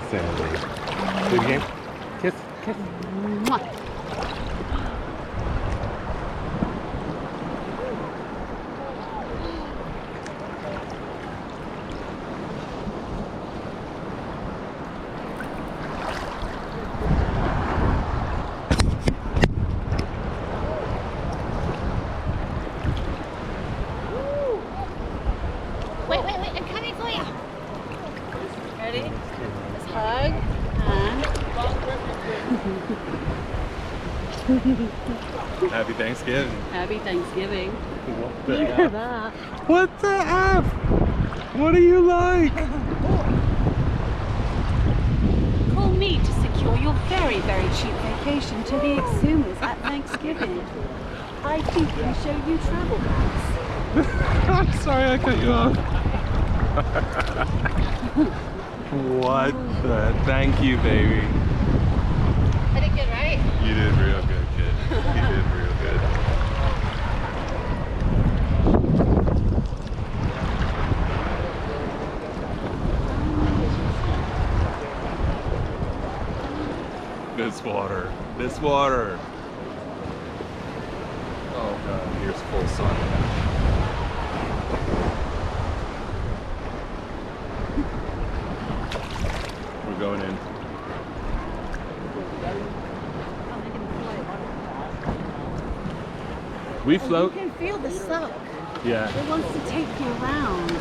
Sandy. Do it again. Kiss, kiss. Mwah. Wait, I'm coming for you. Ready? Let's hug and Happy Thanksgiving. Happy Thanksgiving. What Look the at F? that. What the F? What do you like? Call me to secure your very, very cheap vacation to the Exumas at Thanksgiving. I think we show you travel bags. I'm sorry I cut you off. What the? Thank you, baby. I did good, right? You did real good, kid. You did real good. This water. This water. Oh god, here's full sun. We're going in. We float. You can feel the suck. Yeah. It wants to take you around.